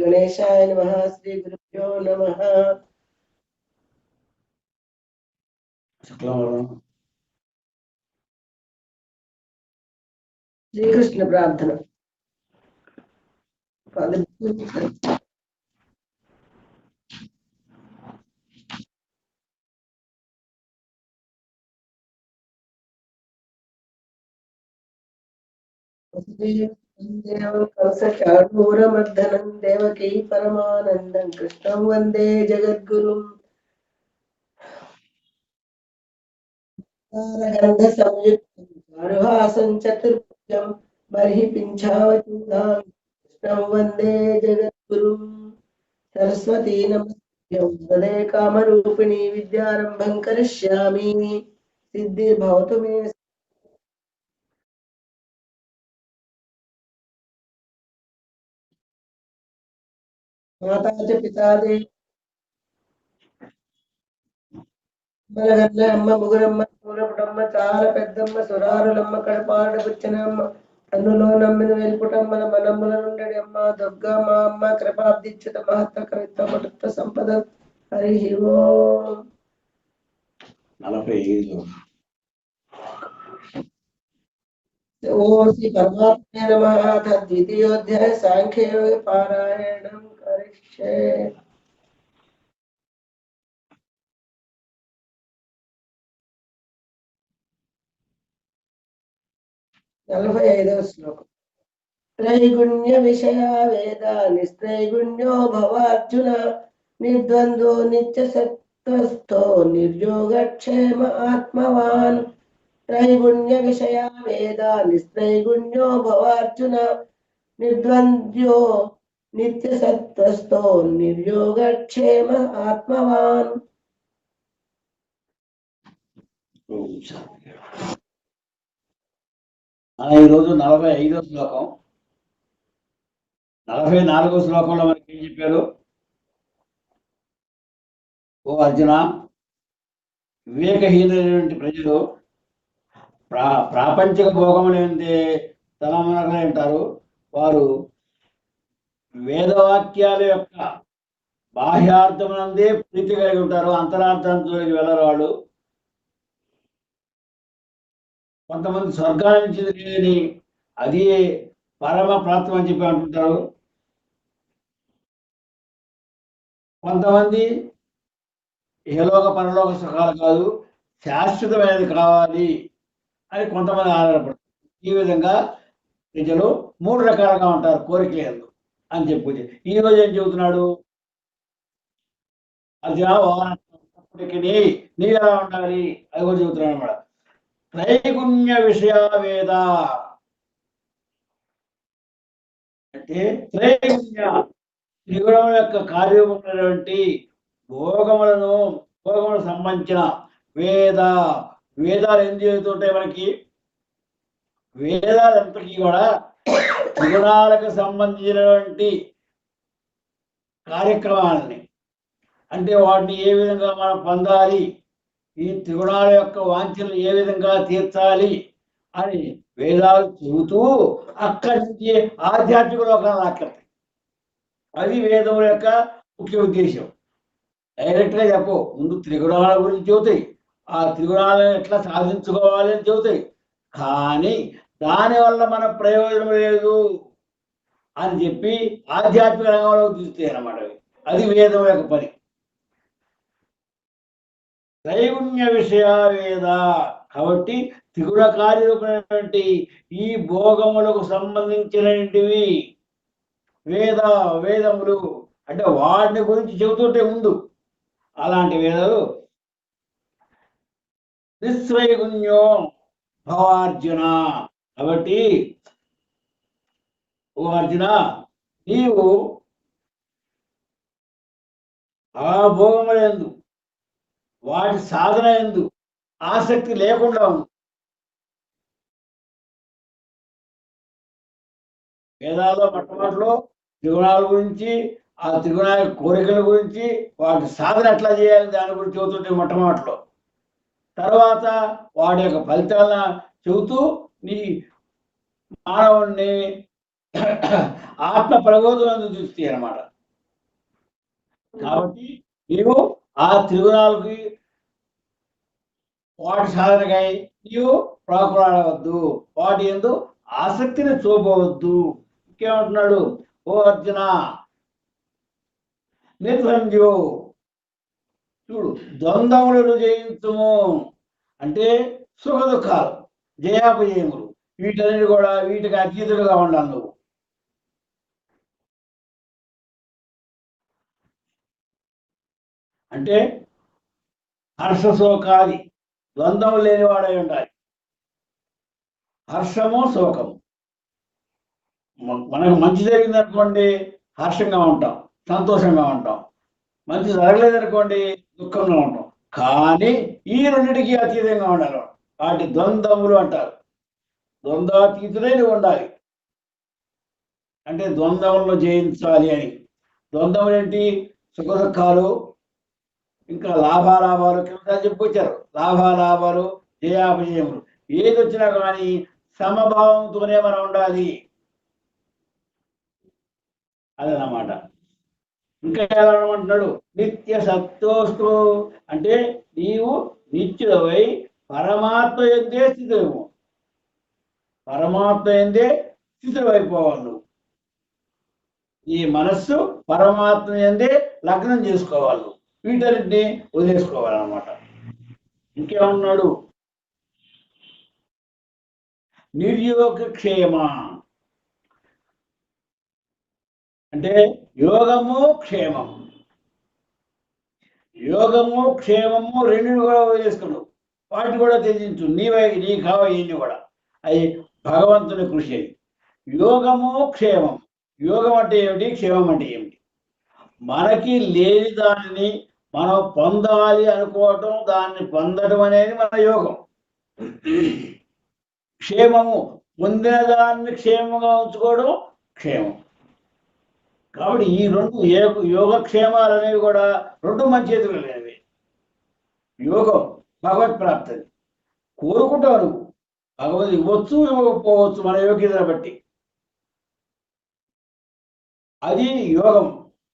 गणेशाय नमः। श्री गुरुभ्यो नमः। श्री कृष्ण प्रार्थना। कंसचाणूरमर्दनं देवकी परमानन्दं कृष्णं वन्दे जगद्गुरुं। गन्धसंयुक्तं चारुहासं चतुर्भुजं बर्हिपिञ्छावचूडां कृष्णं वन्दे जगद्गुरुं। सरस्वती नमस्ते वदे कामरूपिणी विद्यारम्भं करिष्यामि सिद्धिर्भवतु मे। माता च पिता देव అమ్మ ముగురమ్మ సూరపుటమ్మ చాలా పెద్దమ్మ సురారులమ్మ కడపాడ పుచ్చనమ్మ కన్నులో నమ్మిన వెలుపుటమ్మల మనమ్ముల నుండడి అమ్మ దుర్గా మా అమ్మ కృపాబ్దిచ్యుత మహత్వ కవిత్వ మటుత్వ సంపద. హరి ఓం. 45 ఓం శ్రీ పరమాత్మే నమః. ద్వితీయోధ్యాయ సాంఖ్యయోగ పారాయణం కరిష్యే. 45వ శ్లోకం. त्रैगुण्य विषया वेदा निस्त्रैगुण्यो भवार्जुन निर्द्वन्द्वो नित्यसत्त्वस्थो निर्योगक्षेम आत्मवान्. त्रैगुण्य विषया वेदा निस्त्रैगुण्यो भवार्जुन निर्द्वन्द्वो नित्यसत्त्वस्थो निर्योगक्षेम आत्मवान्. ఈరోజు 45వ శ్లోకం. 44వ శ్లోకంలో మనకి ఏం చెప్పారు? ఓ అర్జున, వివేకహీనమైనటువంటి ప్రజలు ప్రాపంచిక భోగములంటే తలమునకలు అంటారు. వారు వేదవాక్యాల యొక్క బాహ్యార్థమునందే ప్రీతి కలిగి ఉంటారు, అంతరార్థంలోకి వెళ్ళరు. వాళ్ళు కొంతమంది స్వర్గానికి లేని అది పరమ ప్రాప్తం అని చెప్పి అంటుంటారు. కొంతమంది ఇహలోక పరలోక సుఖాలు కాదు, శాశ్వతమైనది కావాలి అని కొంతమంది ఆధారపడతారు. ఈ విధంగా ప్రజలు 3 రకాలుగా ఉంటారు కోరికలు అని చెప్పి. ఈ రోజు ఏం చెబుతున్నాడు? అది అప్పటికి నీవు ఎలా ఉండాలి అది కూడా చెబుతున్నాడు అన్నమాట. త్రైగుణ్య విషయ వేద అంటే త్రైగుణ్య త్రిగుణముల యొక్క కార్యము ఉన్నటువంటి భోగములకు సంబంధించిన వేదాలు ఏం చేస్తుంటాయి మనకి? వేదాలంతకీ కూడా త్రిగుణాలకు సంబంధించినటువంటి కార్యక్రమాలని, అంటే వాటిని ఏ విధంగా మనం పొందాలి, ఈ త్రిగుణాల యొక్క వాంఛలు ఏ విధంగా తీర్చాలి అని వేదాలు చెబుతూ అక్కడి నుంచి ఆధ్యాత్మిక లోకాలు ఆకర్తాయి. అది వేదముల యొక్క ముఖ్య ఉద్దేశం. డైరెక్ట్గా చెప్పు, ముందు త్రిగుణాల గురించి చెబుతాయి, ఆ త్రిగుణాలను ఎట్లా సాధించుకోవాలి అని చెబుతాయి. కానీ దానివల్ల మన ప్రయోజనం లేదు అని చెప్పి ఆధ్యాత్మిక రంగంలోకి తీస్తాయి అన్నమాట. అది వేదం యొక్క పని. త్రైగుణ్య విషయ వేద కాబట్టి త్రిగుణ కార్యమైనటువంటి ఈ భోగములకు సంబంధించినవి వేదములు అంటే వాటిని గురించి చెబుతుంటే ముందు అలాంటి వేదాలు. నిస్త్రైగుణ్యో భవార్జున కాబట్టి ఓ అర్జున, నీవు ఆ భోగములందు వాటి సాధన ఎందు ఆసక్తి లేకుండా ఉంది. వేదాల్లో మొట్టమొదటిలో త్రిగుణాల గురించి, ఆ త్రిగుణాల కోరికల గురించి, వాటి సాధన ఎట్లా చేయాలి దాని గురించి చెబుతుంటే మొట్టమొదటిలో. తర్వాత వాడి యొక్క ఫలితాలను చెబుతూ నీ మానవుణ్ణి ఆత్మ ప్రబోధం చూస్తాయి అన్నమాట. కాబట్టి నీవు ఆ త్రిగుణాలకి వాటి సాధనకై నీవు ప్రాకులాడవద్దు, వాటి యందు ఆసక్తిని చూపవద్దు. ఇంకేమంటున్నాడు? ఓ అర్జున నిర్భంజో, చూడు, ద్వంద్వములను జయించుము అంటే సుఖ దుఃఖాలు, జయాపజయములు, వీటన్నిటి కూడా వీటికి అతీతుడుగా ఉండాలి నువ్వు. అంటే హర్షశోకాది ద్వంద్వం లేనివాడై ఉండాలి. హర్షము శోకము, మనకు మంచి జరిగింది అనుకోండి హర్షంగా ఉంటాం, సంతోషంగా ఉంటాం. మంచి జరగలేదనుకోండి దుఃఖంగా ఉంటాం. కానీ ఈ రెండింటికి అతీతంగా ఉండాలి. వాటి ద్వంద్వములు అంటారు. ద్వంద్వాతీతులై నువ్వు ఉండాలి. అంటే ద్వంద్వములను జయించాలి అని. ద్వంద్వములు ఏంటి? సుఖ దుఃఖాలు, ఇంకా లాభాలాభాలు కింద చెప్పుకొచ్చారు. లాభాలాభాలు, జయాపజయములు ఏది వచ్చినా కానీ సమభావంతోనే మనం ఉండాలి అదనమాట. ఇంకా ఎలా అంటున్నాడు? నిత్య సత్తోస్తు అంటే నీవు నిత్యుడవై పరమాత్మ ఎందే స్థితులము, పరమాత్మ ఎందే స్థితులైపోవాలి నువ్వు. ఈ మనస్సు పరమాత్మ ఎందే లగ్నం చేసుకోవాలి, వీటన్నిటిని వదిలేసుకోవాలన్నమాట. ఇంకేమన్నాడు? నిర్యోగ క్షేమ అంటే యోగము క్షేమము, యోగము క్షేమము రెండుని కూడా వదిలేసుకున్నావు, వాటిని కూడా త్యజించు. నీ కావన్నీ కూడా అవి భగవంతుని కృషి. అది యోగము క్షేమం. యోగం అంటే ఏమిటి? క్షేమం అంటే ఏమిటి? మనకి లేని దానిని మనం పొందాలి అనుకోవటం, దాన్ని పొందడం అనేది మన యోగం. క్షేమము పొందిన దాన్ని క్షేమంగా ఉంచుకోవడం క్షేమం. కాబట్టి ఈ రెండు యోగక్షేమాలు అనేవి కూడా రెండు మంచి చేతులు లేనివి. యోగం భగవత్ ప్రాప్తి, కోరుకుంటావు నువ్వు, భగవద్ ఇవ్వచ్చు ఇవ్వకపోవచ్చు మన యోగ్యతను బట్టి, అది యోగం.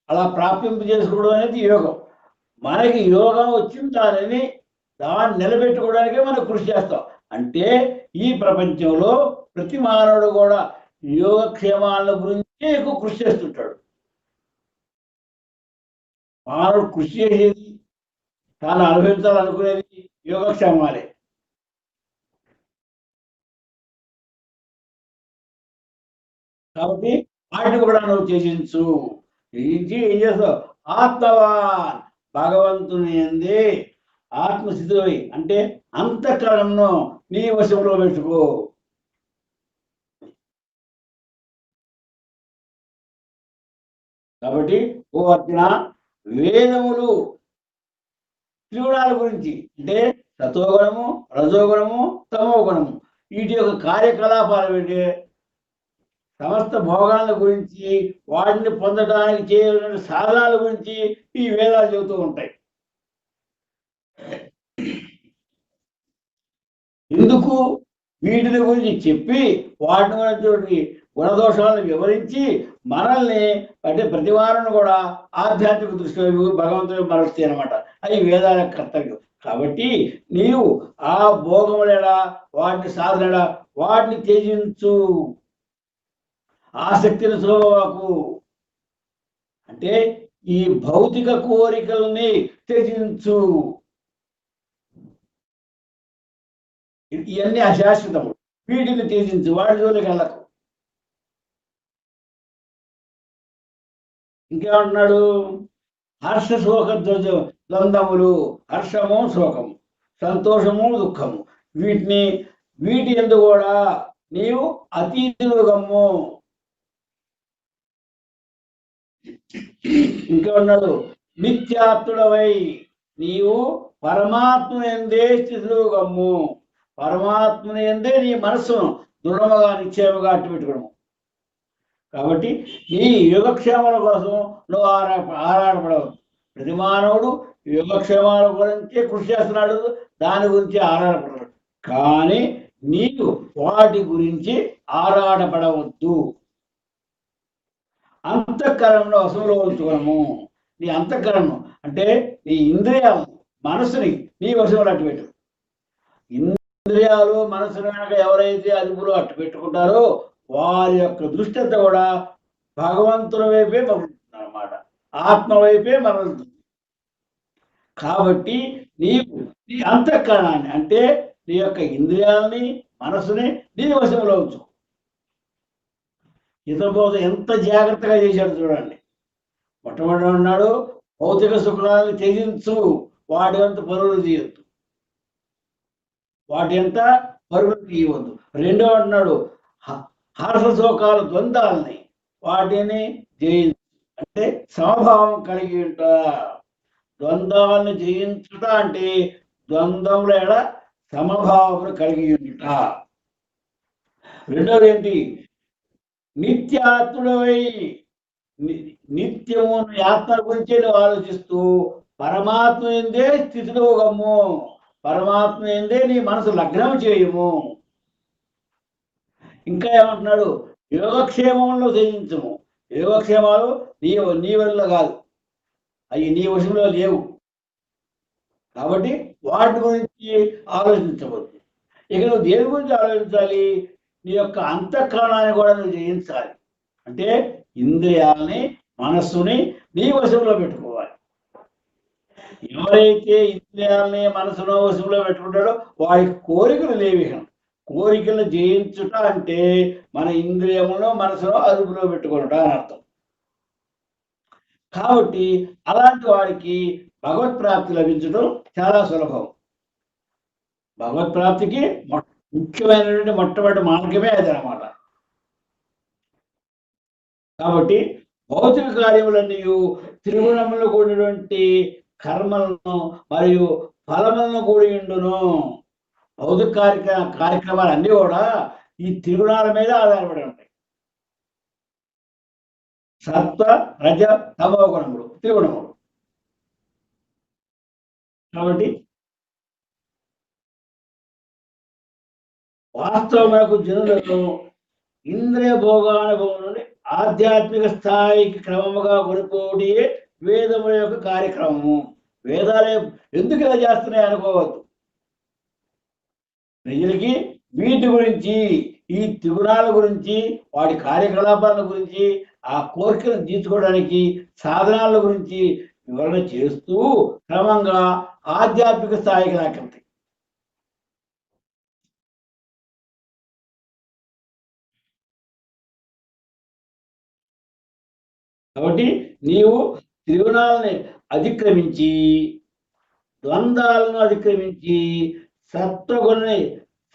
అలా ప్రాప్తింపు చేసుకోవడం అనేది యోగం. మనకి యోగం వచ్చిన దానిని నిలబెట్టుకోవడానికే మనం కృషి చేస్తాం. అంటే ఈ ప్రపంచంలో ప్రతి మానవుడు కూడా యోగక్షేమాల గురించి ఎక్కువ కృషి చేస్తుంటాడు. మానవుడు కృషి చేసేది, తాను అనుభవించాలనుకునేది యోగక్షేమాలే. కాబట్టి వాటిని కూడా నువ్వు త్యజించు. త్యజించి ఏం చేస్తావు? ఆత్మవాన్, భగవంతుని ఎందే ఆత్మస్థితి అంటే అంతఃకరణను నీ వశంలో పెట్టుకో. కాబట్టి ఓ అర్జున, వేదములు త్రిగుణాల గురించి అంటే సతోగుణము, రజోగుణము, తమోగుణము, వీటి యొక్క కార్యకలాపాలు ఏంటి? సమస్త భోగాల గురించి, వాటిని పొందడానికి చేయవలసిన సాధనాల గురించి ఈ వేదాలు చెబుతూ ఉంటాయి. ఎందుకు? వీటిని గురించి చెప్పి వాటిని గురించి గుణదోషాలను వివరించి మనల్ని అంటే ప్రతి వారిని కూడా ఆధ్యాత్మిక దృష్టిలో భగవంతుని మరస్తాయి అనమాట. అది వేదాల కర్తవ్యం. కాబట్టి నీవు ఆ భోగములేడా, వాటిని సాధనడా, వాటిని త్యజించు. ఆసక్తిని చూపవాకు అంటే ఈ భౌతిక కోరికల్ని త్యజించు. ఇవన్నీ అశాశ్వతము, వీటిని త్యజించు, వాటి జోలికి వెళ్ళకు. ఇంకేమంటున్నాడు? హర్ష శోక ద్వంద్వములు, హర్షము శోకము, సంతోషము దుఃఖము, వీటి యందు కూడా నీవు అతీతులుగమ్ము. ఇంకేమన్నాడు? నిత్యాత్ముడవై నీవు పరమాత్మ ఎందే స్థితులుగమ్ము. పరమాత్మని ఎందే నీ మనస్సును దృఢముగా నిశ్చయముగా అట్టు పెట్టుకోవడము. కాబట్టి ఈ యోగక్షేమాల కోసం నువ్వు ఆరాటపడవద్దు. ప్రతి మానవుడు యోగక్షేమాల గురించే కృషి చేస్తున్నాడు, దాని గురించి ఆరాటపడతాడు. కానీ నీవు వాటి గురించి ఆరాటపడవద్దు. అంతఃకరణలో వశంలో ఉంచుకోవడము, నీ అంతఃకరణను అంటే నీ ఇంద్రియాలను మనసుని నీ వశంలో అట్టు పెట్టు. ఇంద్రియాలు మనసును కనుక ఎవరైతే అదుపులో అట్టు పెట్టుకుంటారో వారి యొక్క దృష్టి అంతా కూడా భగవంతుని వైపే మరలుతుంది అన్నమాట, ఆత్మ వైపే మరలుతుంది. కాబట్టి నీవు నీ అంతఃకరణాన్ని అంటే నీ యొక్క ఇంద్రియాలని మనసుని నీ వశంలో ఉంచు. హితబోధ ఎంత జాగ్రత్తగా చేశాడు చూడండి. మొట్టమొదటి ఉన్నాడు భౌతిక సుఖాలను త్యజించు, వాటి అంత పరుగులు తీయొద్దు, వాటి అంత పరుగులు తీయవద్దు. రెండో అంటున్నాడు హర్ష శోకాల ద్వంద్వాలని వాటిని జయించు, అంటే సమభావం కలిగి ఉంట. ద్వంద్వాలను జయించుట అంటే ద్వంద్వముల ఎడ సమభావమును కలిగి ఉంట. రెండవది ఏంటి? నిత్యాత్ముడవై నిత్యము ఆత్మ గురించి నువ్వు ఆలోచిస్తూ పరమాత్మ ఎందే స్థితిలో గమ్ము, పరమాత్మ ఎందే నీ మనసు లగ్నం చేయము. ఇంకా ఏమంటున్నాడు? యోగక్షేమంలో జయించము. యోగక్షేమాలు నీ వల్ల కాదు, అవి నీ వశంలో లేవు, కాబట్టి వాటి గురించి ఆలోచించవద్దు. ఇక నువ్వు దేని గురించి ఆలోచించాలి? నీ యొక్క అంతఃకరణాన్ని కూడా నువ్వు జయించాలి. అంటే ఇంద్రియాలని మనస్సుని నీ వశంలో పెట్టుకోవాలి. ఎవరైతే ఇంద్రియాలని మనసును వశంలో పెట్టుకుంటాడో వాడి కోరికలు లేవి. కోరికలు జయించుట అంటే మన ఇంద్రియమును మనసును అదుపులో పెట్టుకుంటా అని అర్థం. కాబట్టి అలాంటి వారికి భగవత్ప్రాప్తి లభించడం చాలా సులభం. భగవత్ప్రాప్తికి ముఖ్యమైనటువంటి మొట్టమొదటి మార్గమే అది అన్నమాట. కాబట్టి భౌతిక కార్యములన్నీ త్రిగుణములు కూడినటువంటి కర్మలను మరియు ఫలములను కూడి ఉండును. భౌతిక కార్యక్రమాలు అన్నీ కూడా ఈ త్రిగుణాల మీద ఆధారపడి ఉంటాయి. సత్వ రజ తమో గుణములు త్రిగుణములు. కాబట్టి వాస్తవములకు జనులను ఇంద్రియ భోగానుభవం నుండి ఆధ్యాత్మిక స్థాయికి క్రమముగా కొనిపోవడే వేదముల యొక్క కార్యక్రమము. వేదాలే ఎందుకు ఇలా చేస్తున్నాయి అనుకోవద్దు. ప్రజలకి వీటి గురించి, ఈ త్రిగుణాల గురించి, వాటి కార్యకలాపాల గురించి, ఆ కోరికలను తీర్చుకోవడానికి సాధనాల గురించి వివరణ చేస్తూ క్రమంగా ఆధ్యాత్మిక స్థాయికి లాకెళ్తాయి. కాబట్టి నీవు త్రిగుణాలని అతిక్రమించి, ద్వంద్వాలను అతిక్రమించి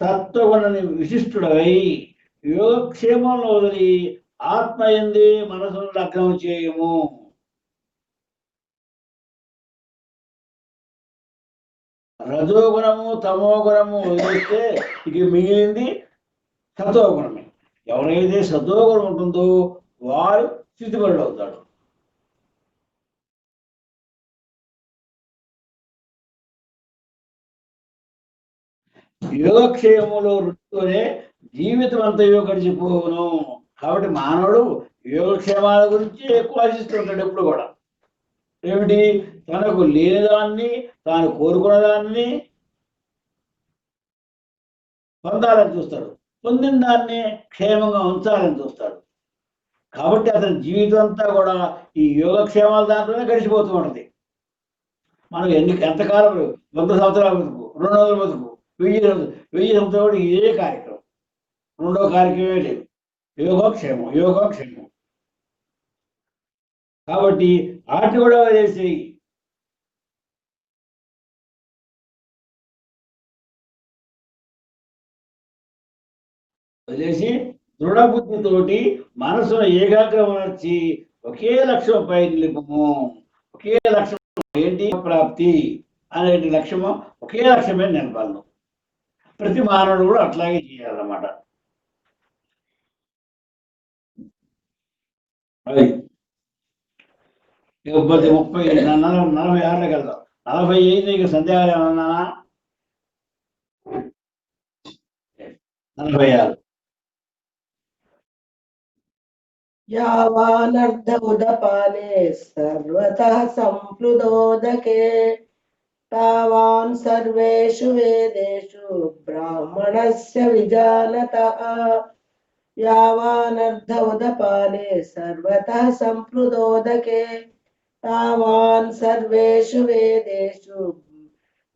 సత్వగుణని విశిష్టుడవై యోగక్షేమంలో వదిలి ఆత్మ యందే మనసును లగ్నం చేయము. రజోగుణము తమో గుణము వదిలేస్తే ఇక మిగిలింది సతోగుణమే. ఎవరైతే సతోగుణం ఉంటుందో వాడు స్థితిపరుడు అవుతాడు. యోగక్షేమములో రుచితోనే జీవితం అంతయో గడిచిపోవును. కాబట్టి మానవుడు యోగక్షేమాల గురించి ఎక్కువ ఆశిస్తుంటాడు ఎప్పుడు కూడా. ఏమిటి? తనకు లేనిదాన్ని, తాను కోరుకున్న దాన్ని పొందాలని చూస్తాడు, పొందిన దాన్ని క్షేమంగా ఉంచాలని చూస్తాడు. కాబట్టి అతని జీవితం అంతా కూడా ఈ యోగక్షేమాల దాంట్లోనే గడిచిపోతూ ఉంటుంది. మనం ఎంతకాలం 100 సంవత్సరాలు బతుకు, 200 బతుకు, 1000 సంవత్సరాలు కూడా ఇదే కార్యక్రమం. రెండో కార్యక్రమమే లేదు. యోగక్షేమం యోగక్షేమం. కాబట్టి వాటిని కూడా వదిలేసి దృఢబుద్ధితోటి మనసును ఏకాగ్రమర్చి ఒకే లక్ష్యంపై నిలుపుము. ఒకే లక్ష్యం ఏంటి? ప్రాప్తి అనే లక్ష్యము, ఒకే లక్ష్యమే నిలపాలను. ప్రతి మానవుడు కూడా అట్లాగే చేయాలన్నమాట. అది 30 46 వెళ్దాం. 45 ఇక సందేహాలు ఏమన్నా? 46 యావానర్ధ ఉదపానే సర్వతః సంప్లుదోదకే తావాన్ సర్వేషు వేదేషు బ్రాహ్మణస్య విజానతః యావానర్ధ ఉదపానే సర్వతః సంప్లుదోదకే తావాన్ సర్వేషు వేదేషు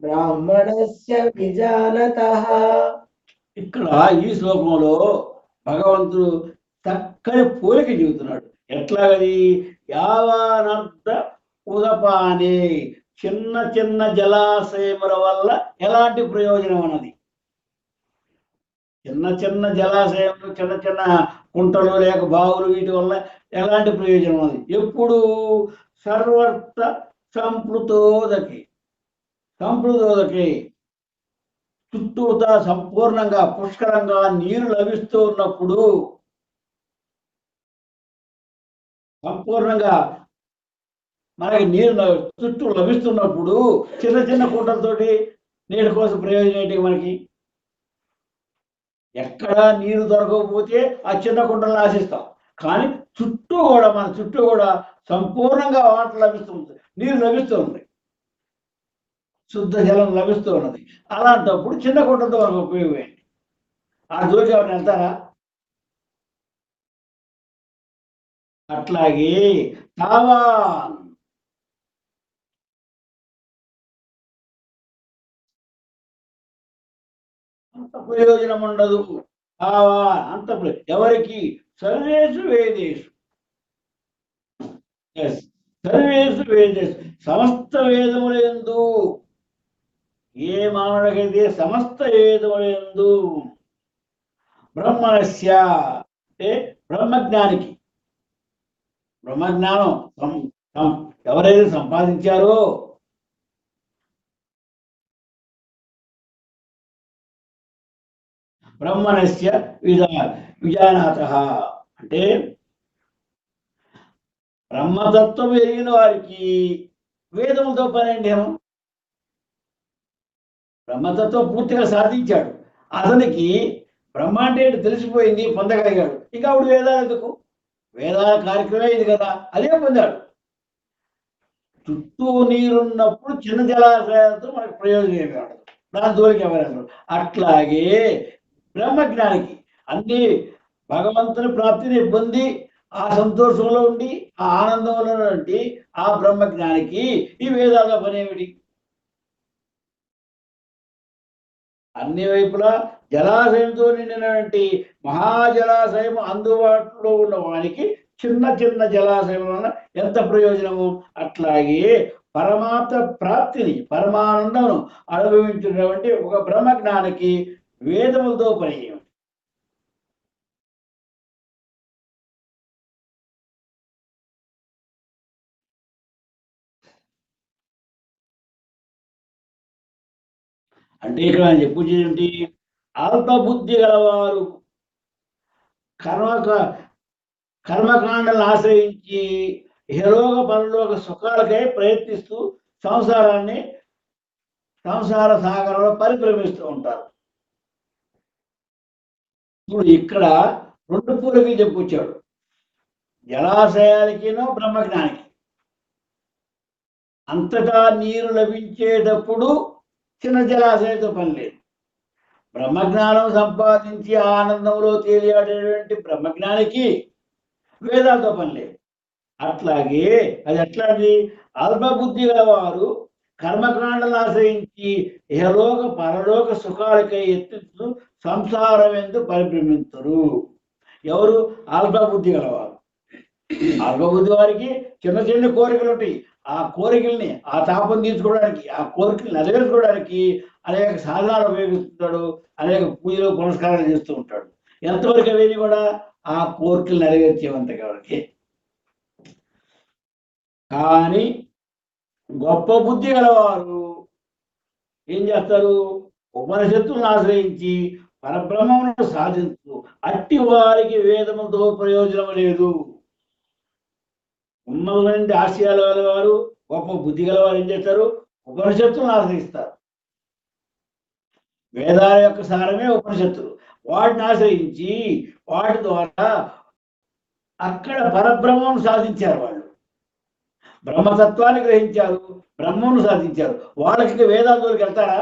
బ్రాహ్మణస్య విజానతః. ఇక్కడ ఈ శ్లోకంలో భగవంతుడు చక్కని పోలిక చెబుతున్నాడు. ఎట్లాగది? యావానర్థ ఉదపానే, చిన్న చిన్న జలాశయముల వల్ల ఎలాంటి ప్రయోజనం అన్నది. చిన్న చిన్న జలాశయములు, చిన్న చిన్న కుంటలు లేక బావులు, వీటి వల్ల ఎలాంటి ప్రయోజనం అది? ఎప్పుడు సర్వర్త సంప్లుతోదకి, సంప్లుతోదకి చుట్టూతా సంపూర్ణంగా పుష్కలంగా నీరు లభిస్తూ ఉన్నప్పుడు, సంపూర్ణంగా మనకి నీరు చుట్టూ లభిస్తున్నప్పుడు చిన్న చిన్న కుంటలతోటి నీటి కోసం ప్రయోజనం ఏంటి మనకి? ఎక్కడ నీరు దొరకకపోతే ఆ చిన్న కుంటలను ఆశిస్తాం, కానీ చుట్టూ కూడా మన చుట్టూ కూడా సంపూర్ణంగా వాటర్ లభిస్తుంది, నీరు లభిస్తుంది, శుద్ధ జలం లభిస్తూ ఉన్నది. అలాంటప్పుడు చిన్న కుంటలతో మనకు ఉపయోగం ఏంటి? ఆ జోలికి ఎవరిని వెళ్తారా? అట్లాగే తావాన్, అంత ప్రయోజనం ఉండదు. తావాన్ అంత ఎవరికి? సర్వేషు వేదేషు, సర్వేషు వేదేషు, సమస్త వేదములందు. ఏ మానవుడికైతే సమస్త వేదములందు బ్రహ్మణస్య అంటే బ్రహ్మజ్ఞానికి, బ్రహ్మజ్ఞానం ఎవరైతే సంపాదించారో బ్రహ్మణస్య విజానాతః అంటే బ్రహ్మతత్వం ఎరిగిన వారికి వేదములతో పని అండి. బ్రహ్మతత్వం పూర్తిగా సాధించాడు, అతనికి బ్రహ్మ అంటే ఏంటి తెలిసిపోయింది, పొందగలిగాడు. ఇంకా అప్పుడు వేదాలు ఎందుకు? వేదాల కార్యక్రమే ఇది కదా, అదే పొందాడు. చుట్టూ నీరున్నప్పుడు చిన్న జలాశయాలతో మనకు ప్రయోజనం ఏమి ఉండదు, దాని జోలికి ఎవరు? అట్లాగే బ్రహ్మజ్ఞానికి అన్ని భగవంతుని ప్రాప్తిని పొంది ఆ సంతోషంలో ఉండి ఆ ఆనందంలో ఉండి ఆ బ్రహ్మజ్ఞానికి ఈ వేదాల పని ఏమిటి? అన్ని వైపులా జలాశయంతో నిండినటువంటి మహాజలాశయం అందుబాటులో ఉన్న వానికి చిన్న చిన్న జలాశయం వలన ఎంత ప్రయోజనము? అట్లాగే పరమాత్మ ప్రాప్తిని, పరమానందమును అనుభవించినటువంటి ఒక బ్రహ్మజ్ఞానికి వేదములతో పని ఏమిటి? అంటే ఇక్కడ ఆయన చెప్పేది అల్పబుద్ధి గలవారు కర్మకాండలను ఆశ్రయించి ఇహలోక పరలోక సుఖాలకై ప్రయత్నిస్తూ సంసార సాగరంలో పరిభ్రమిస్తూ ఉంటారు. ఇప్పుడు ఇక్కడ రెండు పూలకి చెప్పుకొచ్చాడు, జలాశయాలకినో బ్రహ్మజ్ఞానికి. అంతటా నీరు లభించేటప్పుడు చిన్న జలాశయంతో పని లేదు. బ్రహ్మజ్ఞానం సంపాదించి ఆనందంలో తేలియాడేటువంటి బ్రహ్మజ్ఞానికి వేదాలతో పని లేదు. అట్లాగే అది ఎట్లాంటి? అల్పబుద్ధి గలవారు కర్మకాండలను ఆశ్రయించి ఇహలోక పరలోక సుఖాలకై ఎత్తుతూ సంసారం ఎందుకు పరిభ్రమించరు. ఎవరు? అల్పబుద్ధి గలవారు. అల్పబుద్ధి వారికి చిన్న చిన్న కోరికలు ఉంటాయి. ఆ కోరికల్ని, ఆ తాపం తీర్చుకోవడానికి, ఆ కోరికలు నెరవేర్చుకోవడానికి అనేక సాధనాలు ఉపయోగిస్తుంటాడు, అనేక పూజలు పునస్కారాలు చేస్తూ ఉంటాడు. ఎంతవరకు అవేది కూడా ఆ కోరికలు నెరవేర్చేవంతగా వరకే. కానీ గొప్ప బుద్ధి గలవారు ఏం చేస్తారు? ఉపనిషత్తులను ఆశ్రయించి పరబ్రహ్మమును సాధించు. అట్టి వారికి వేదములతో ప్రయోజనం లేదు. ఉన్నటువంటి ఆశయాలు గలవారు, గొప్ప బుద్ధి గలవారు ఏం చేస్తారు? ఉపనిషత్తులను ఆశ్రయిస్తారు. వేదాల యొక్క సారమే ఉపనిషత్తులు. వాటిని ఆశ్రయించి వాటి ద్వారా అక్కడ పరబ్రహ్మం సాధించారు. వాళ్ళు బ్రహ్మతత్వాన్ని గ్రహించారు, బ్రహ్మను సాధించారు. వాళ్ళకి ఇంకా వేదాంతులకు వెళ్తారా?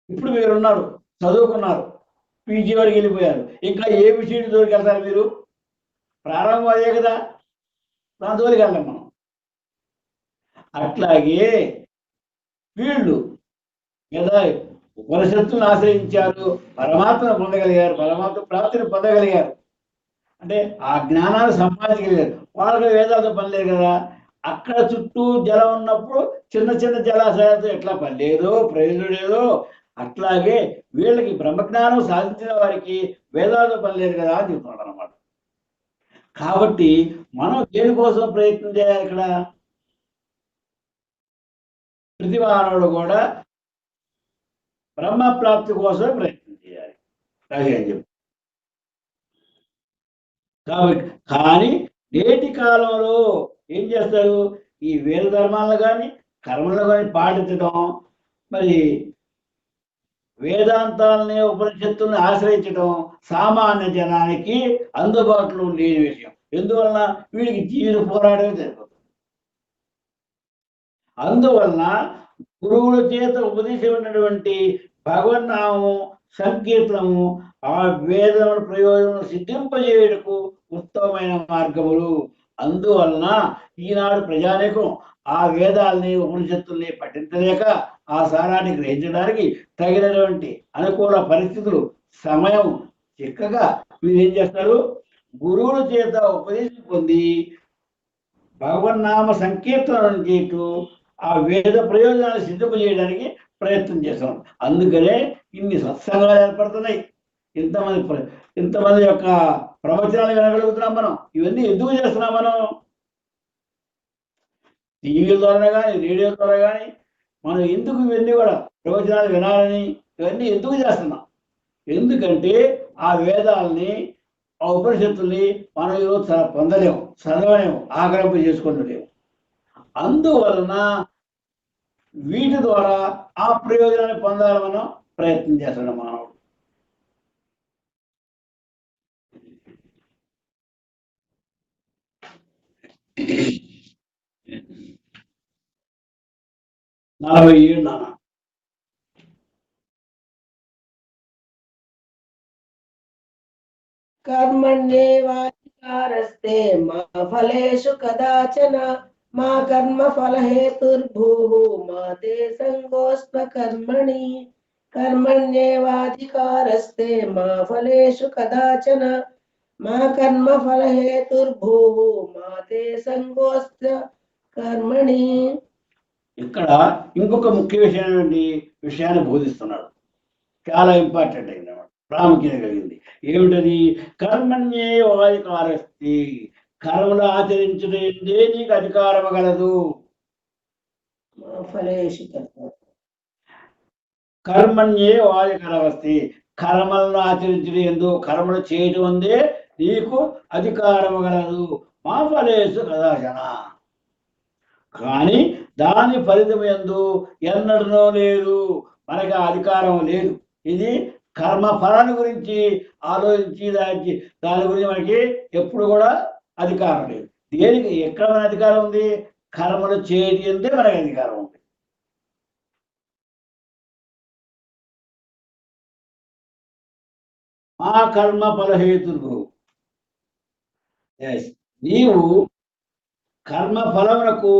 ఇప్పుడు మీరున్నారు, చదువుకున్నారు, పీజీ వరకు వెళ్ళిపోయారు, ఇంకా ఏ విషయం జోలికి వెళ్తారు మీరు? ప్రారంభం అదే కదా, దాని జోలికి వెళ్ళాం మనం. అట్లాగే వీళ్ళు కదా ఉపనిషత్తులను ఆశ్రయించారు, పరమాత్మను పొందగలిగారు, పరమాత్మ ప్రాప్తిని పొందగలిగారు, అంటే ఆ జ్ఞానాన్ని సంపాదించగలిగారు. వాళ్ళకి వేదాలతో పని లేదు కదా. అక్కడ చుట్టూ జలం ఉన్నప్పుడు చిన్న చిన్న జలాశయాలతో ఎట్లా పని లేదో, ప్రయోజనం లేదో, అట్లాగే వీళ్ళకి బ్రహ్మజ్ఞానం సాధించిన వారికి వేదాలతో పని లేదు కదా అని చెప్తున్నాడు అనమాట. కాబట్టి మనం దేనికోసం ప్రయత్నం చేయాలి? ఇక్కడ ప్రతి మానవుడు కూడా బ్రహ్మ ప్రాప్తి కోసం ప్రయత్నం చేయాలి, అదే అని చెప్పి. కాబట్టి కానీ నేటి కాలంలో ఏం చేస్తారు? ఈ వేద ధర్మాలను కానీ కర్మలను కానీ పాటించడం, మరి వేదాంతాలని ఉపనిషత్తుల్ని ఆశ్రయించడం సామాన్య జనానికి అందుబాటులో లేని విషయం. ఎందువలన? వీడికి జీవిత పోరాటమే జరుగుతుంది. అందువలన గురువుల చేత ఉపదేశమైనటువంటి భగవన్నామము, సంకీర్తనము ఆ వేదముల ప్రయోజనం సిద్ధింపజేయటకు ఉత్తమమైన మార్గములు. అందువలన ఈనాడు ప్రజానీకం ఆ వేదాలని ఉపనిషత్తుల్ని పఠించలేక ఆ సారాన్ని గ్రహించడానికి తగినటువంటి అనుకూల పరిస్థితులు, సమయం చిక్కగా వీరేం చేస్తారు? గురువుల చేత ఉపదేశం పొంది భగవన్నామ సంకీర్తన చేయటం, ఆ వేద ప్రయోజనాలు సిద్ధింపజేయడానికి ప్రయత్నం చేస్తాం. అందుకనే ఇన్ని సత్సంగాలు ఏర్పడుతున్నాయి, ఇంతమంది యొక్క ప్రవచనాలు వినగలుగుతున్నాం మనం. ఇవన్నీ ఎందుకు చేస్తున్నాం? మనం టీవీల ద్వారా కానీ రేడియో ద్వారా కానీ మనం ఎందుకు ఇవన్నీ కూడా ప్రవచనాలు వినాలని ఇవన్నీ ఎందుకు చేస్తున్నాం? ఎందుకంటే ఆ వేదాలని, ఆ ఉపనిషత్తుల్ని మనం ఈరోజు పొందలేము, చదవలేము, ఆగ్రహం చేసుకుంటలేము. అందువలన వీటి ద్వారా ఆ ప్రయోజనాన్ని పొందాలని మనం ప్రయత్నం చేస్తున్నాం మానవుడు. నలభై ఏడు నాన్న. కర్మణ్యేవాధికారస్తే మా ఫలేషు కదాచన మా కర్మ ఫలహేతుర్భూః మా తే సంగోస్త్వ కర్మణి. కర్మణ్యేవాధికారస్తే మా ఫలేషు కదాచన మా కర్మ ఫలహేతుర్భూః మా తే సంగోస్త్వ కర్మణి. ఇక్కడ ఇంకొక ముఖ్య విషయాన్ని బోధిస్తున్నాడు. చాలా ఇంపార్టెంట్ అయింది, ప్రాముఖ్యత కలిగింది. ఏమిటది? కర్మణ్యేవాధికారస్తే, కర్మలు ఆచరించడే నీకు అధికారం గలదు. కర్మణ్యేవాధికారస్తే, కర్మలను ఆచరించడం ఎందు, కర్మలు చేయడం అందే నీకు అధికారం గలదు. మా ఫలేషు కదాచన, కానీ దాని ఫలితం ఎందు ఎన్నడనో లేదు, మనకి అధికారం లేదు. ఇది కర్మ ఫలాన్ని గురించి ఆలోచించి దాని గురించి మనకి ఎప్పుడు కూడా అధికారం లేదు. దేనికి ఎక్కడ మన అధికారం ఉంది? కర్మలు చేయటి అంతే మనకి అధికారం ఉంది. మా కర్మ ఫలహేతుర్భు, నీవు కర్మ ఫలమునకు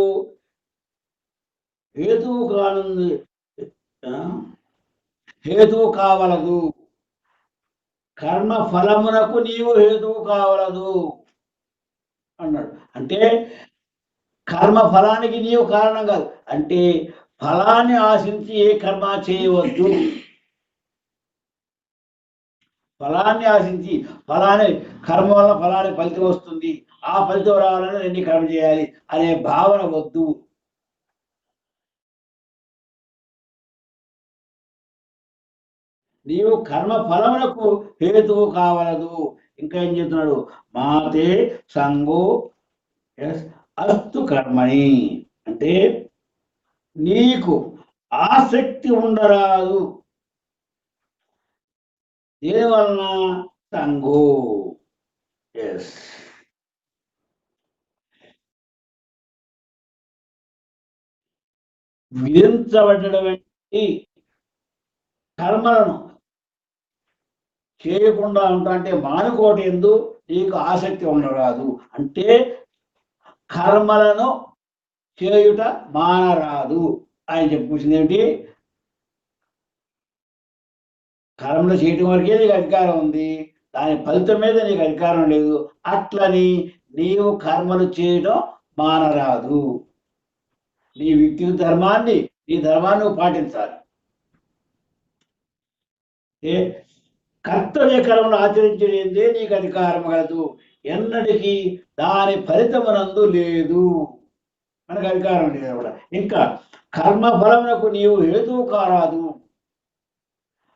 హేతువు కానుంది, హేతువు కావలదు. కర్మ ఫలమునకు నీవు హేతువు కావలదు అన్నాడు. అంటే కర్మ ఫలానికి నీవు కారణం కాదు, అంటే ఫలాన్ని ఆశించి ఏ కర్మ చేయవద్దు. ఫలాన్ని ఆశించి ఫలాన్ని కర్మ వల్ల ఫలాన్ని ఫలితం వస్తుంది, ఆ ఫలితం రావాలని ఎన్ని కర్మ చేయాలి అనే భావన వద్దు. నీవు కర్మ ఫలమునకు హేతువు కావలదు. ఇంకా ఏం చెప్తున్నాడు? మాతే సంగో అస్తు కర్మని, అంటే నీకు ఆసక్తి ఉండరాదు. దేనివలన? సంగో, ఎస్. విధించబడినటువంటి కర్మలను చేయకుండా ఉంటా అంటే మానుకోటి ఎందు నీకు ఆసక్తి ఉండరాదు. అంటే కర్మలను చేయుట మానరాదు. ఆయన చెప్పుకొచ్చింది ఏమిటి? కర్మలు చేయటం వరకే నీకు అధికారం ఉంది, దాని ఫలితం మీద నీకు అధికారం లేదు. అట్లని నీవు కర్మలు చేయడం మానరాదు. నీ వ్యక్తిగత ధర్మాన్ని, నీ ధర్మాన్ని నువ్వు పాటించాలి. కర్తవ్య కర్మలు ఆచరించేదే నీకు అధికారం కలదు, ఎన్నటికీ దాని ఫలితమునందు లేదు, మనకు అధికారం లేదు కూడా. ఇంకా కర్మ ఫలమునకు నీవు హేతువు కారాదు.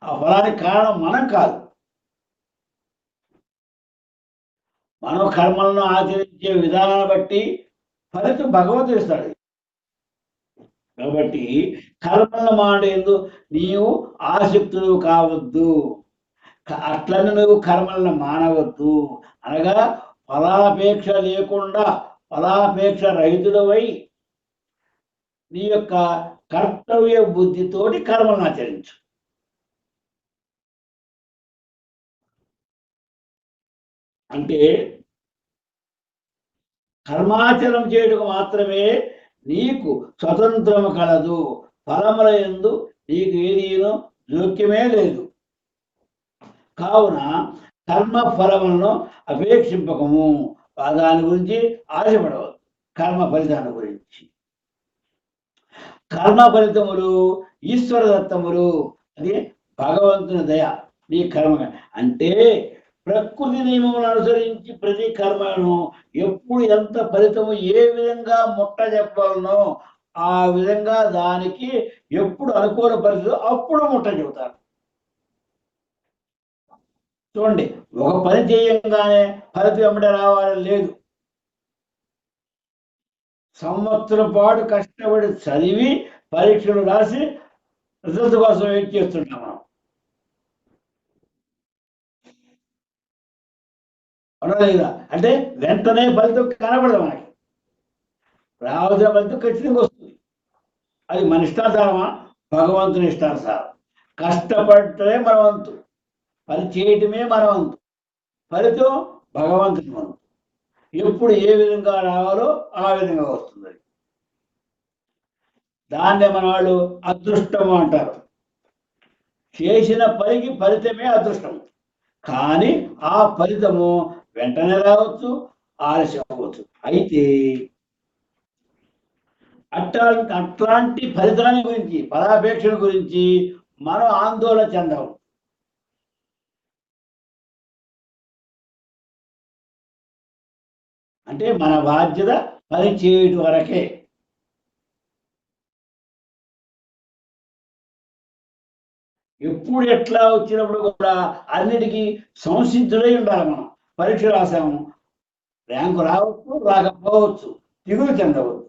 ఆ ఫలానికి కారణం మనం కాదు. మనం కర్మలను ఆచరించే విధానాన్ని బట్టి ఫలితం భగవంతుడు ఇస్తాడు. కాబట్టి కర్మలను మానేందు నీవు ఆసక్తులు కావద్దు. అట్లని నువ్వు కర్మలను మానవద్దు. అనగా ఫలాపేక్ష లేకుండా ఫలాపేక్ష రహితుడవై నీ యొక్క కర్తవ్య బుద్ధితోటి కర్మలను ఆచరించు. అంటే కర్మాచరణ చేయడం మాత్రమే నీకు స్వతంత్రము కలదు. ఫలముల యందు నీకు ఏదీనో జోక్యమే లేదు. కావున కర్మ ఫలములను అపేక్షింపకము. దాని గురించి ఆశపడవద్దు. కర్మ ఫలితాన్ని గురించి. కర్మ ఫలితములు ఈశ్వర దత్తములు. అది భగవంతుని దయ. నీ కర్మ అంటే ప్రకృతి నియమములను అనుసరించి ప్రతి కర్మను ఎప్పుడు ఎంత ఫలితము ఏ విధంగా ముట్ట చెప్పాలనో ఆ విధంగా దానికి ఎప్పుడు అనుకూల పరిస్థితి అప్పుడు ముట్ట చెబుతారు. చూడండి, ఒక పని చేయంగానే ఫలితం వెంబడి రావాలని లేదు. సంవత్సరం పాటు కష్టపడి చదివి పరీక్షలు రాసి రిజల్ట్ కోసం వెయిట్ చేస్తుంటాం మనం. లేదా అంటే వెంటనే ఫలితం కనబడదు. మనకి రావాల్సిన ఫలితం ఖచ్చితంగా వస్తుంది. అది మన ఇష్టాధారమా? భగవంతుని ఇష్టానుసారం. కష్టపడటమే మన వంతు, పని చేయటమే మన వంతు, ఫలితం భగవంతుని వంతు. ఎప్పుడు ఏ విధంగా రావాలో ఆ విధంగా వస్తుంది. దాన్నే మన వాళ్ళు అదృష్టము అంటారు. చేసిన పనికి ఫలితమే అదృష్టం. కానీ ఆ ఫలితము వెంటనే రావచ్చు, ఆలస్యం అవ్వచ్చు. అయితే అట్లాంటి ఫలితాన్ని గురించి, ఫలాపేక్షణ గురించి మనం ఆందోళన చెందము. అంటే మన బాధ్యత పని చేయడం వరకే. ఎప్పుడు ఎట్లా వచ్చినప్పుడు కూడా అన్నిటికీ సంసిద్ధులై ఉండాలి. మనం పరీక్ష రాసాము, ర్యాంకు రావచ్చు, రాకపోవచ్చు, దిగులు చెందవచ్చు.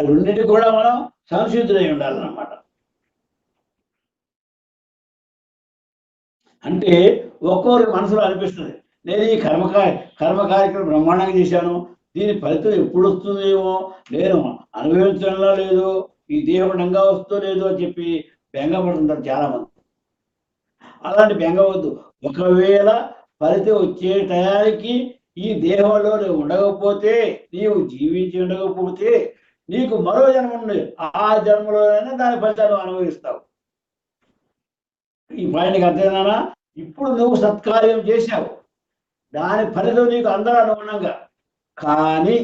రెండింటి కూడా మనం సంసిద్ధులై ఉండాలన్నమాట. అంటే ఒక్కొక్కరి మనసులో అనిపిస్తుంది, నేను ఈ కర్మ కార్యక్రమం బ్రహ్మాండంగా చేశాను, దీని ఫలితం ఎప్పుడు వస్తుందేమో, నేను అనుభవించడంలో లేదు, ఈ దేహంగా వస్తుందో లేదో అని చెప్పి బెంగపడుతుంటారు చాలా మంది. అలాంటి బెంగవద్దు. ఒకవేళ ఫలితం వచ్చే టయానికి ఈ దేహంలో నువ్వు ఉండకపోతే, నీవు జీవించి ఉండకపోతే నీకు మరో జన్మ ఉంది. ఆ జన్మలోనైనా దాని ఫలితాన్ని అనుభవిస్తావు. ఈ పాయింట్కి అర్థమైనా? ఇప్పుడు నువ్వు సత్కార్యం చేశావు, దాని ఫలితం నీకు అందరూ అనుగుణంగా. కానీ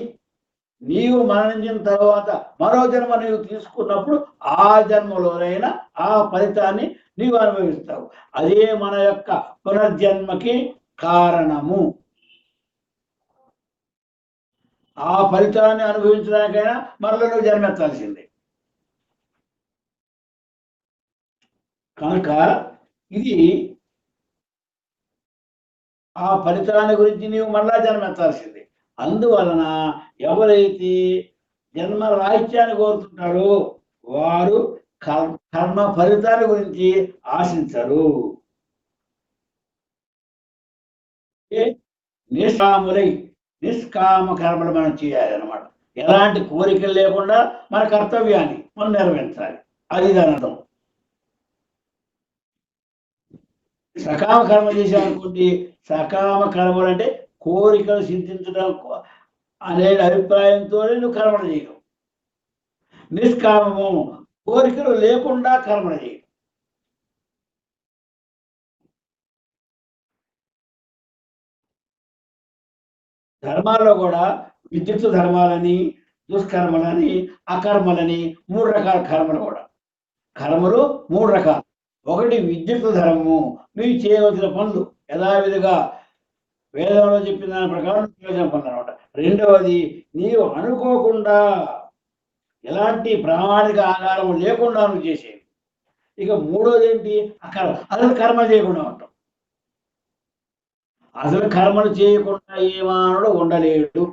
నీవు మరణించిన తర్వాత మరో జన్మ నీవు తీసుకున్నప్పుడు ఆ జన్మలోనైనా ఆ ఫలితాన్ని నీవు అనుభవిస్తావు. అదే మన యొక్క పునర్జన్మకి కారణము. ఆ ఫలితాన్ని అనుభవించడానికైనా మరల నువ్వు జన్మెత్తాల్సిందే. కనుక ఇది ఆ ఫలితాన్ని గురించి నీవు మరలా జన్మెత్తాల్సిందే. అందువలన ఎవరైతే జన్మ రాహిత్యాన్ని కోరుతుంటారో వారు కర్మ ఫలితాన్ని గురించి ఆశించరు. నిష్కాములై నిష్కామ కర్మలు మనం చేయాలి అన్నమాట. ఎలాంటి కోరికలు లేకుండా మన కర్తవ్యాన్ని మనం నెరవేర్చాలి. అది దాని అర్థం. సకామ కర్మ చేశామనుకోండి, సకామ కర్మలు అంటే కోరికలు సిద్ధించడం అనే అభిప్రాయంతో నువ్వు కర్మలు చేయడం. నిష్కామము కోరికలు లేకుండా కర్మలు చేయడం. ధర్మాల్లో కూడా విద్యుత్ ధర్మాలని, దుష్కర్మలని, అకర్మలని 3 రకాల కర్మలు కూడా. కర్మలు 3 రకాలు. ఒకటి విద్యుత్ ధర్మము, నువ్వు చేయవలసిన పనులు యథావిధిగా వేదంలో చెప్పిన దాని ప్రకారం చేయవలసిన పనులు అనమాట. రెండవది నీవు అనుకోకుండా ఎలాంటి ప్రామాణిక ఆధారం లేకుండా నువ్వు చేసేవి. ఇక మూడోది ఏంటి? అకర్మ. అసలు కర్మ చేయకుండా ఉంటాం. అసలు కర్మలు చేయకుండా ఏ మానవుడు ఉండలేడు.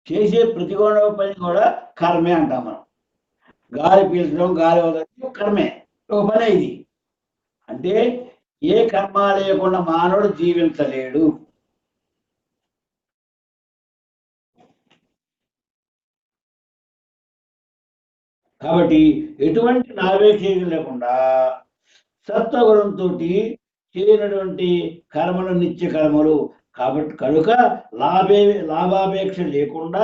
చేసే ప్రతి పని కూడా కర్మే అంటాం మనం. గాలి పీల్చడం, గాలి వదలడం కర్మే, ఒక పని ఇది. అంటే ఏ కర్మ లేకుండా మానవుడు జీవించలేడు. కాబట్టి ఎటువంటి నావేక్షేషం లేకుండా సత్వగుణంతో చేయనటువంటి కర్మలు నిత్య కర్మలు. కాబట్టి కనుక లాభాపేక్ష లేకుండా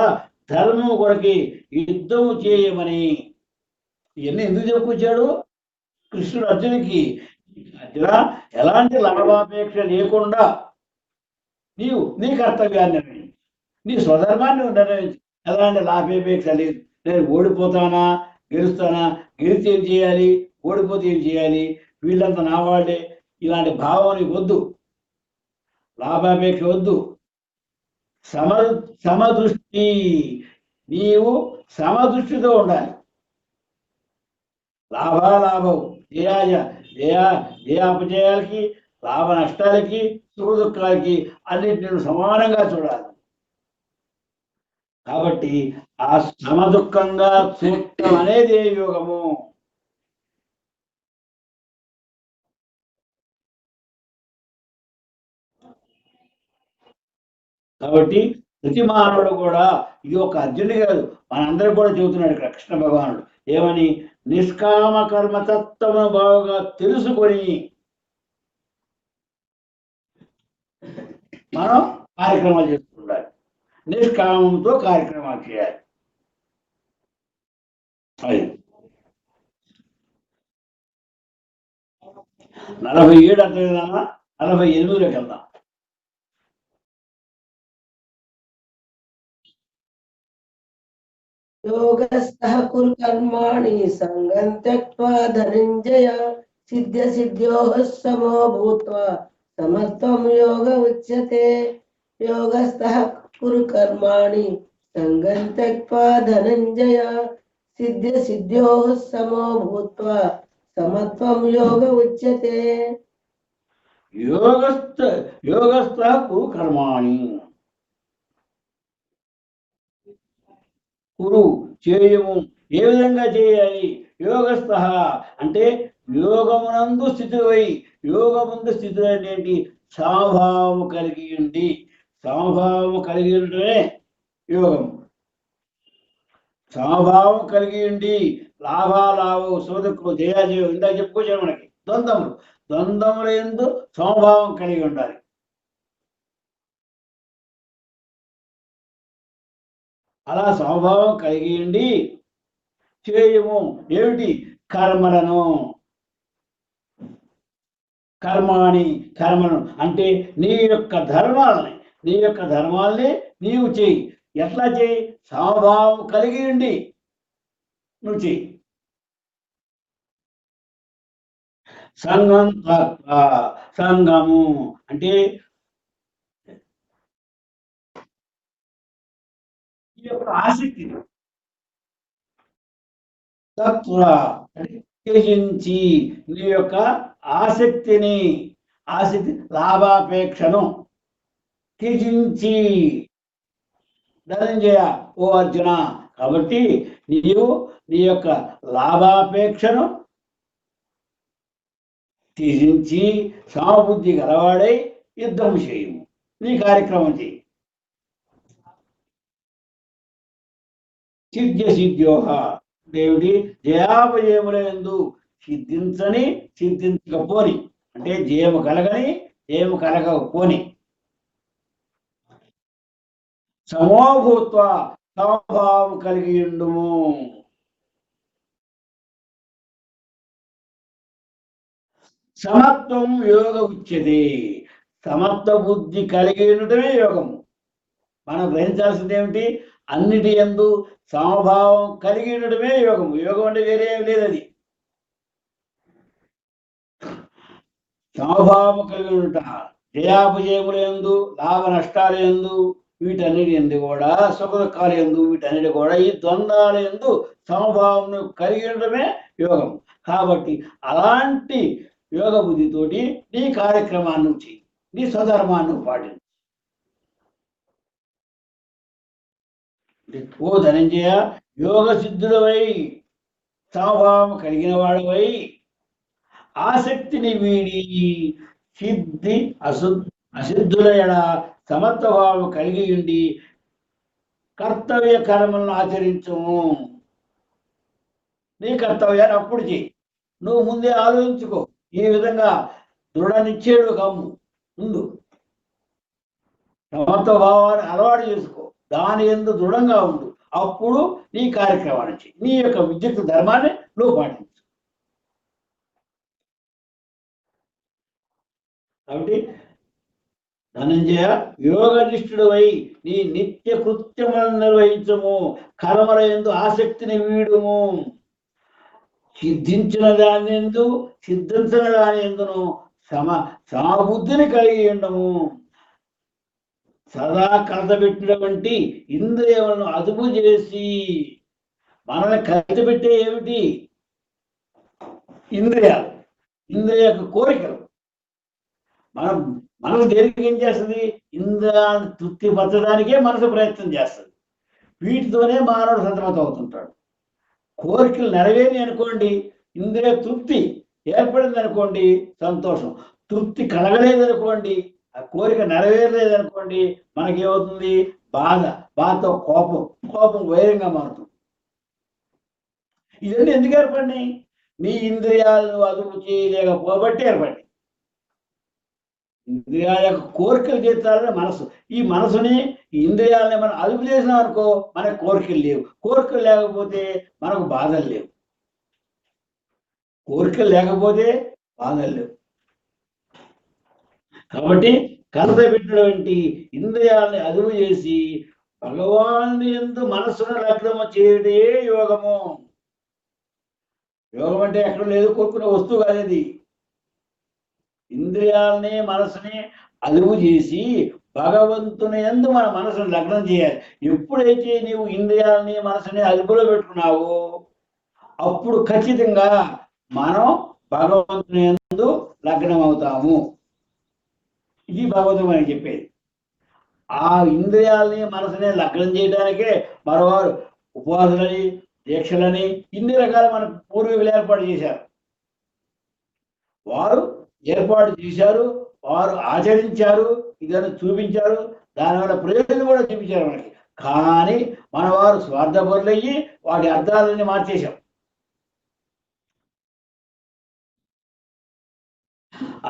ధర్మం కొరకి యుద్ధము చేయమని ఇవన్నీ ఎందుకు చెప్పుకొచ్చాడు కృష్ణుడు అర్జునికి? అర్జున, ఎలాంటి లాభాపేక్ష లేకుండా నీవు నీ కర్తవ్యాన్ని నిర్ణయించు, నీ స్వధర్మాన్ని నిర్ణయించు. ఎలాంటి లాభాపేక్ష లేదు. నేను ఓడిపోతానా, గెలుస్తానా, గెలిచి ఏం చేయాలి, ఓడిపోతే ఏం చేయాలి, వీళ్ళంతా నా వాళ్ళే, ఇలాంటి భావం నీకు వద్దు. లాభాపేక్ష వద్దు. సమదృష్టి, నీవు సమదృష్టితో ఉండాలి. లాభాలాభం, జయాపజయాలకి, లాభ నష్టాలకి, సుఖ దుఃఖాలకి అన్నింటిని సమానంగా చూడాలి. కాబట్టి ఆ సమదుఃఖంగా చూడటం అనేది యోగము. కాబట్టి ప్రతి మానవుడు కూడా, ఇది ఒక అర్జునుడు కాదు, మనందరూ కూడా చెబుతున్నాడు ఇక్కడ కృష్ణ భగవానుడు. ఏమని? నిష్కామ కర్మ తత్వమును బాగా తెలుసుకొని మనం కార్యక్రమాలు చేసుకుంటారు. నిష్కామంతో కార్యక్రమాలు చేయాలి. అది 47 అర్థమైందమ్మా. 48లోకి వెళ్దాం. योगस्थः कुरु कर्माणि संगं त्यक्त्वा धनञ्जय सिद्ध्योः समो भूत्वा समत्वं योग उच्यते. योगस्थः कुरु कर्माणि संगं त्यक्त्वा धनञ्जय सिद्ध्योः समो भूत्वा समत्वं योग उच्यते. योगस्थः कुरु कर्माणि, కురు చేయము. ఏ విధంగా చేయాలి? యోగస్థ అంటే యోగమునందు స్థితివై. యోగముందు స్థితి అంటే ఏంటి? సమభావము కలిగి ఉండి. సమభావము కలిగి ఉండటమే యోగం. సమభావం కలిగి ఉండి లాభాలాభం, సుఖదుఖం, జయాజయం ఇందాక చెప్పుకొచ్చారు మనకి. ద్వంద్వముల యందు సమభావం కలిగి ఉండాలి. అలా సమభావం కలిగి ఉండి చేయము. ఏమిటి? కర్మలను. కర్మలను అంటే నీ యొక్క ధర్మాలని నీవు చేయి. ఎట్లా చేయి? సమభావం కలిగి ఉండి నువ్వు చేయి. సంగము అంటే ఈ యొక్క ఆసక్తి త్యజించి, నీ యొక్క ఆసక్తి లాభాపేక్షను త్యజించి. ధనంజయ, ఓ అర్జున, కాబట్టి నీవు నీ యొక్క లాభాపేక్షను త్యజించి సమబుద్ధి గలవాడై యుద్ధం చేయము, నీ కార్యక్రమం చేయి. సిద్ధ్యోహ దేవుడి జయాపజయములందు సిద్ధించని సిద్ధించకపోని, అంటే జయము కలగని జయము కలగకపోని. సమోభూత్వ సమభావం కలిగి ఉండుము. సమత్వం యోగ ఉచ్యతే. సమత్వ బుద్ధి కలిగి ఉండటమే యోగము. మనం గ్రహించాల్సింది ఏమిటి? అన్నిటి యందు సమభావం కలిగి ఉండటమే యోగము. యోగం అంటే వేరే ఏం లేదు. అది సమభావం కలిగి ఉంట. జయాపజయముల యందు, లాభ నష్టాల యందు, వీటన్నిటి ఎందు కూడా, సుఖ దుఃఖాల యందు, వీటన్నిటి కూడా, ఈ ద్వంద్వాల యందు సమభావం కలిగి ఉండటమే యోగం. కాబట్టి అలాంటి యోగ బుద్ధితోటి నీ కార్యక్రమాన్ని చెయ్యి, నీ స్వధర్మాన్ని పాటించు. ఓ ధనంజయ, యోగ సిద్ధుడవై సమభావం కలిగిన వాడవై ఆసక్తిని వీడి సిద్ధి అసిద్ధుల ఎడ సమత్వభావం కలిగి ఉండి కర్తవ్య కర్మలను ఆచరించము. నీ కర్తవ్యాన్ని అప్పుడు చెయ్యి. నువ్వు ముందే ఆలోచించుకో. ఈ విధంగా దృఢ నిశ్చయుడు కమ్ము. ముందు సమత్వభావాన్ని అలవాటు చేసుకో, దాని యందు దృఢంగా ఉండు. అప్పుడు నీ కార్యక్రమాన్ని చెయ్యి, నీ యొక్క విద్యుత్ ధర్మాన్ని నువ్వు పాటించు. కాబట్టి ధనంజయ, యోగనిష్ఠుడవై నీ నిత్య కృత్యములను నిర్వహించము. కర్మల యందు ఆసక్తిని వీడుము. సిద్ధించిన దాని ఎందు సిద్ధించిన దాని ఎందును సమబుద్ధిని కలిగి ఉండము. సదా కలతపెట్టినటువంటి ఇంద్రియములను అదుపు చేసి, మనల్ని కలతపెట్టే ఏమిటి? ఇంద్రియాలు, ఇంద్రియ కోరికలు. మనసు దేనికి ఏం చేస్తుంది? ఇంద్రియాన్ని తృప్తిపరచడానికే మనసు ప్రయత్నం చేస్తుంది. వీటితోనే మానవుడు సతమతం అవుతుంటాడు. కోరికలు నెరవేరి అనుకోండి, ఇంద్రియ తృప్తి ఏర్పడింది అనుకోండి, సంతోషం. తృప్తి కలగలేదనుకోండి, ఆ కోరిక నెరవేరలేదనుకోండి, మనకేమవుతుంది? బాధతో కోపం వైరంగా మారుతుంది. ఇవన్నీ ఎందుకు ఏర్పడినాయి? నీ ఇంద్రియాలను అదుపు చేయలేకపోబట్టి ఏర్పడి. ఇంద్రియాల యొక్క కోరికలు తీర్చాలనే మనసు. ఈ మనసుని, ఈ ఇంద్రియాలని మనం అదుపు చేసినాం అనుకో, మనకు కోరికలు లేవు. కోరికలు లేకపోతే మనకు బాధలు లేవు. కోరికలు లేకపోతే బాధలు లేవు. కాబట్టి కలత పెట్టినటువంటి ఇంద్రియాలని అదుపు చేసి భగవాను యందు మనస్సును లగ్నము చేయడే యోగము. యోగం అంటే ఎక్కడ లేదు, కోరుకునే వస్తువు కాదేది. ఇంద్రియాలని మనసుని అదుపు చేసి భగవంతుని యందు మన మనసును లగ్నం చేయాలి. ఎప్పుడైతే నీవు ఇంద్రియాలని మనసుని అదుపులో పెట్టుకున్నావో అప్పుడు ఖచ్చితంగా మనం భగవంతుని యందు లగ్నం అవుతాము. ఇది భగవంతుడు మనకి చెప్పేది. ఆ ఇంద్రియాలని మనసుని లగ్నం చేయడానికే మరోవారు ఉపవాసాలని, దీక్షలని, ఇన్ని రకాల మన పూర్వీకులు ఏర్పాటు చేశారు. వారు ఏర్పాటు చేశారు, వారు ఆచరించారు, ఇదని చూపించారు. దానివల్ల ప్రయోజనం కూడా చూపించారు మనకి. కానీ మన వారు స్వార్థపరులయ్యి వాటి అర్థాలని మార్చేశాం.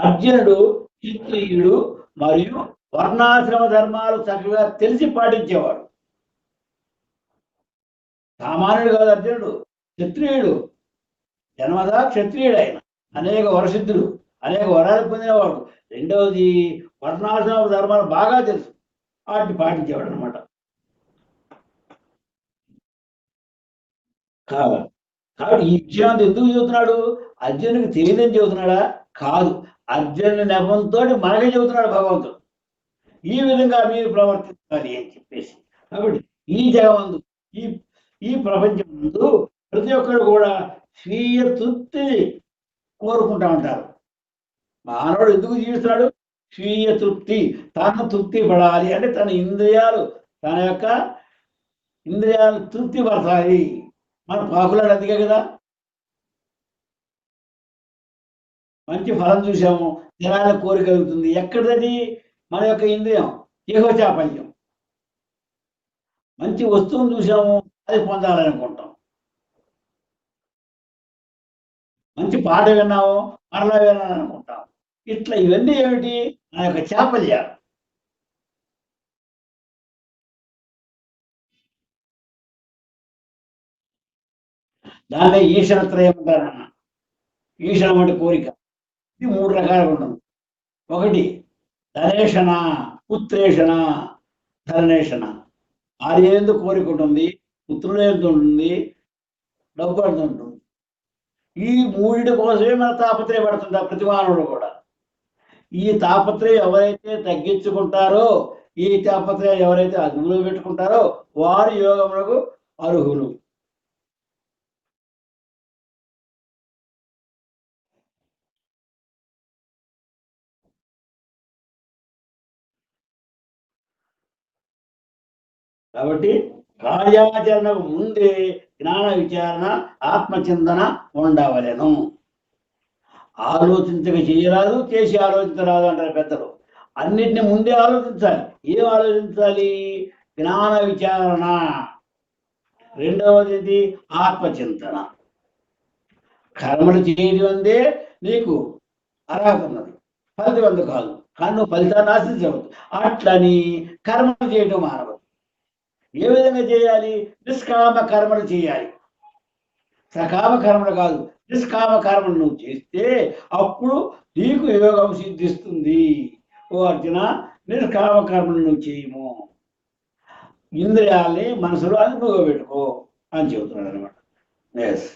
అర్జునుడు క్షత్రియుడు మరియు వర్ణాశ్రమ ధర్మాలు చక్కగా తెలిసి పాటించేవాడు. సామాన్యుడు కాదు అర్జునుడు, క్షత్రియుడు. జన్మదా క్షత్రియుడు. ఆయన అనేక వరసిద్ధుడు, అనేక వరాలు పొందినవాడు. రెండవది వర్ణాశ్రమ ధర్మాలు బాగా తెలుసు, వాటిని పాటించేవాడు అనమాట. కాబట్టి ఈ విషయాన్ని ఎందుకు చెబుతున్నాడు? అర్జునుడికి తెలియదని చెబుతున్నాడా? కాదు, అర్జునుడి నెపంతో మనకే చెబుతున్నాడు భగవంతుడు. ఈ విధంగా మీరు ప్రవర్తించాలి అని చెప్పేసి. కాబట్టి ఈ జగమందు, ఈ ప్రపంచం ముందు ప్రతి ఒక్కరు కూడా స్వీయ తృప్తిని కోరుకుంటా ఉంటారు. మానవుడు ఎందుకు జీవిస్తున్నాడు? స్వీయ తృప్తి, తన తృప్తి పడాలి అంటే తన యొక్క ఇంద్రియాలు తృప్తి పడతాయి. మన పాకులాడు అందుకే కదా. మంచి ఫలం చూసాము, తినాలని కోరిక కలుగుతుంది. ఎక్కడది? మన యొక్క ఇంద్రియం దేహోచాపల్యం. మంచి వస్తువును చూసాము, అది పొందాలనుకుంటాం. మంచి పాట విన్నాము, మరలా వినాలనుకుంటాం. ఇట్లా ఇవన్నీ ఏమిటి? మన యొక్క చాపల్యాలు. దాన్నే ఈశ్వరత్రయం అంటారన్న. ఈశ్వరం అంటే కోరిక. ఇది 3 రకాలుగా ఉంటుంది. ఒకటి ధనేషణ, పుత్రేషణ, ధరణేషణ. భార్య ఎందు కోరిక ఉంటుంది, పుత్రుడు ఎందు ఉంటుంది, డబ్బు ఎందు ఉంటుంది. ఈ మూడిటి కోసమే మన తాపత్రయపడుతుంటారు ప్రతి మానవుడు కూడా. ఈ తాపత్రయం ఎవరైతే తగ్గించుకుంటారో, ఈ తాపత్రయం ఎవరైతే అదుపులో పెట్టుకుంటారో వారు యోగములకు అర్హులు. కాబట్టి కార్యాచరణకు ముందే జ్ఞాన విచారణ, ఆత్మచింతన ఉండవలెను. ఆలోచించక చేయరాదు, చేసి ఆలోచించరాదు అంటారు పెద్దలు. అన్నిటిని ముందే ఆలోచించాలి. ఏం ఆలోచించాలి? జ్ఞాన విచారణ. రెండవది ఆత్మచింతన. కర్మలు చేయడం అందే నీకు అర్హత ఉన్నది, ఫలితం అందు కాదు. కానీ నువ్వు ఫలితాన్ని ఆశించవద్దు. అట్లని కర్మలు చేయడం మానవద్దు. ఏ విధంగా చేయాలి? నిష్కామ కర్మలు చేయాలి. సకామ కర్మలు కాదు, నిష్కామ కర్మలు నువ్వు చేస్తే అప్పుడు నీకు యోగం సిద్ధిస్తుంది. ఓ అర్జున, నిష్కామ కర్మలు నువ్వు చేయము, ఇంద్రియాల్ని మనసులో అదుపుగా పెట్టుకో అని చెబుతున్నాడు అనమాట. ఎస్,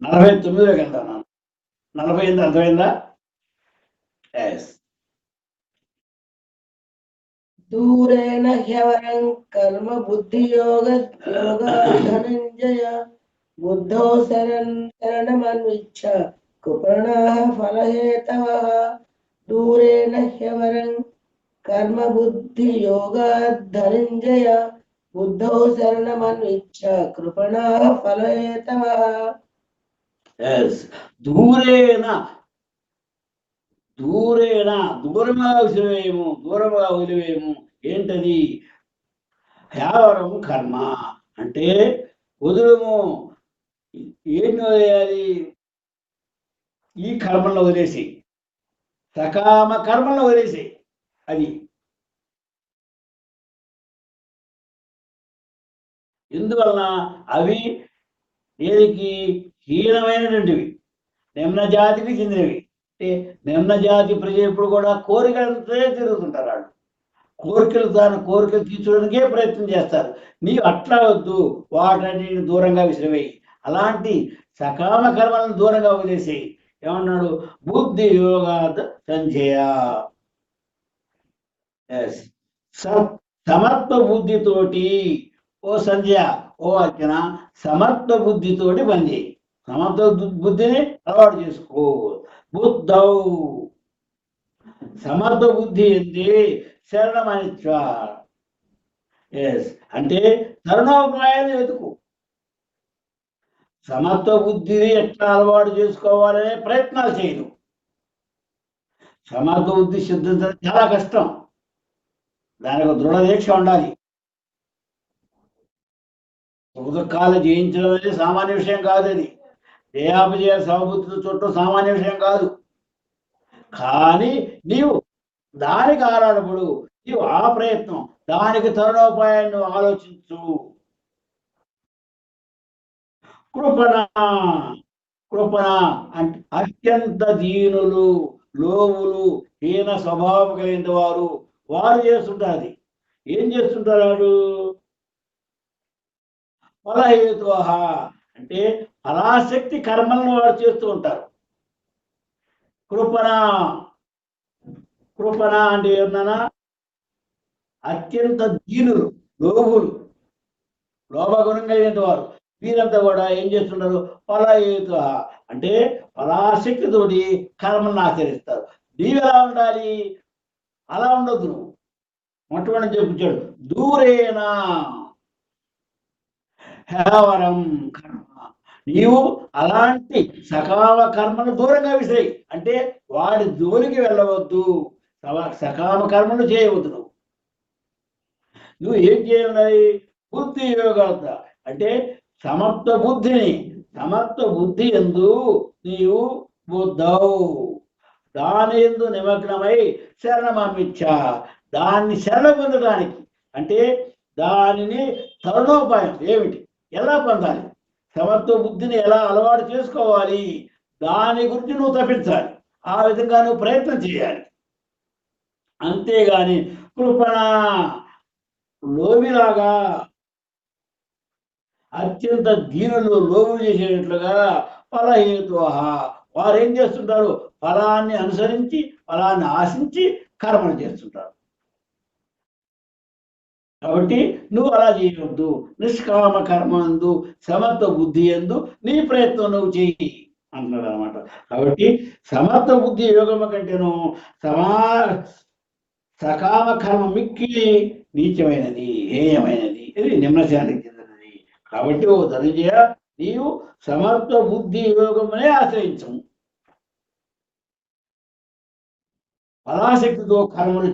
49లోకి వెళ్తాను. 48 అర్థమైందా? ఎస్. దూరేణ హ్యవరం కర్మ బుద్ధి యోగ ధనంజయ బుద్ధౌ శరణమన్విచ్చ కృపణః ఫలహేతవః. దూరేణ హ్యవరం కర్మ బుద్ధి యోగ ధనంజయ బుద్ధౌ శరణమన్విచ్చ కృపణః ఫలహేతవః. ఎస్, దూరేణ దూరముగా వదిలివేయము. ఏంటది? హ్యావరం కర్మ అంటే వదులము. ఏంటి వదిలేయాలి? ఈ కర్మలను వదిలేసి సకామ కర్మలను వదిలేసి. అది ఎందువలన? అవి దేనికి? హీనమైనటువంటివి, నిమ్న జాతికి చెందినవి. అంటే నిమ్న జాతి ప్రజలు ఎప్పుడు కూడా కోరికలతో తిరుగుతుంటారు. వాళ్ళు కోరికలు తీర్చడానికే ప్రయత్నం చేస్తారు. నీవు అట్లా వద్దు, వాటిని దూరంగా విసిరివేయి. అలాంటి సకామ కర్మలను దూరంగా వదిలేసేయి. ఏమన్నాడు? బుద్ధి యోగాత్ సంజయ. సమత్వ బుద్ధితోటి, ఓ సంజయ, ఓ అర్జున, సమత్వ బుద్ధితోటి పనిచేయి. సమత్వ బుద్ధిని అలవాటు చేసుకో. బుద్ధౌ, సమర్థ బుద్ధి ఏంటి? శరణమనిత్వ. ఎస్, అంటే తరుణోపాయాన్ని వెతుకు. సమత్వ బుద్ధిని ఎట్లా అలవాటు చేసుకోవాలనే ప్రయత్నాలు చేయదు. సమర్థ బుద్ధి సిద్ధించడం చాలా కష్టం. దానికి దృఢ దీక్ష ఉండాలి. సుఖదుఖాలు జయించడం అనేది సామాన్య విషయం కాదు. అది జయాపజయ సమబుద్ధితో చుట్టూ సామాన్య విషయం కాదు. కానీ నీవు దానికి ఆరాటపడు, నీవు ఆ ప్రయత్నం, దానికి తరుణోపాయాన్ని ఆలోచించు. కృపణ అంటే అత్యంత దీనులు, లోవులు, హీన స్వభావం కలిగిన వారు చేస్తుంటారు. ఏం చేస్తుంటారు? ఫలహేతు అంటే ఫలాశక్తి కర్మలను వారు చేస్తూ ఉంటారు. కృపణ అంటే ఏమన్నా? అత్యంత దీనులు, లోభులు, లోభగుణం కలిగిన వారు. వీరంతా కూడా ఏం చేస్తుంటారు? ఫలహేతు అంటే ఫలాశక్తితోటి కర్మలను ఆచరిస్తారు. నీవు ఎలా ఉండాలి? అలా ఉండొద్దు. నువ్వు మొట్టమొదటి చెప్పుచాడు, దూరేనా హ్యావరం కర్మ. నీవు అలాంటి సకామ కర్మను దూరంగా విసిరేయి. అంటే వాడి జోలికి వెళ్ళవద్దు, సకామ కర్మను చేయవద్దు. నువ్వు ఏం చేయాలి? బుద్ధి యోగాత అంటే సమర్థ బుద్ధి ఎందు నీవు బుద్ధవు, దాని ఎందు నిమగ్నమై శరణమమిచ్చ, దాన్ని శరణ పొందడానికి అంటే దానిని తరుణోపాయం ఏమిటి, ఎలా పొందాలి, సమర్థ బుద్ధిని ఎలా అలవాటు చేసుకోవాలి, దాని గురించి నువ్వు తప్పించాలి. ఆ విధంగా నువ్వు ప్రయత్నం చేయాలి. అంతేగాని కృపణ లోబిలాగా అత్యంత దీనులు లోబులు చేసేటట్లుగా ఫలహేతు వారు ఏం చేస్తుంటారు? ఫలాన్ని అనుసరించి ఫలాన్ని ఆశించి కర్మలు చేస్తుంటారు. కాబట్టి నువ్వు అలా చేయవద్దు. నిష్కామ కర్మ అందు సమర్థ బుద్ధి ఎందు నీ ప్రయత్నం నువ్వు చెయ్యి అంటున్నాడు అనమాట. కాబట్టి సమర్థ బుద్ధి యోగము కంటేను సకామ కర్మ మిక్కిలి నీచమైనది, హేయమైనది, ఇది నిమ్నశానికి చెందినది. కాబట్టి ఓ ధనంజయ, నీవు సమర్థ బుద్ధి యోగమునే ఆశ్రయించము. ఫలాశక్తితో కర్మలు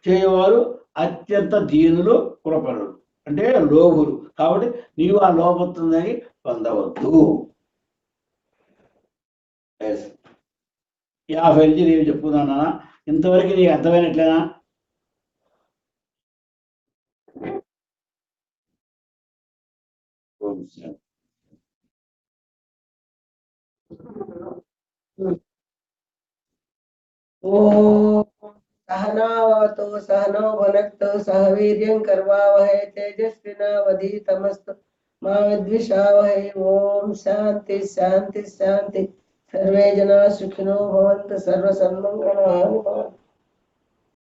చేయవారు అత్యంత దీనులు, కృపణులు అంటే లోబులు. కాబట్టి నీవు ఆ లోపొస్తుందని పొందవద్దు. 50 నుంచి నేను చెప్పుకున్నానా? ఇంతవరకు నీకు అర్థమైనట్లేనా? ఓం सहनावतु सहनौ भुनक्तु सह वीर्यं करवावहै तेजस्विनावधीतमस्तु मा विद्विषावहै। ओम शांति शांति शांति। सर्वे जना सुखिनो भवन्तु, सर्व सन्मंगलानि भवन्तु।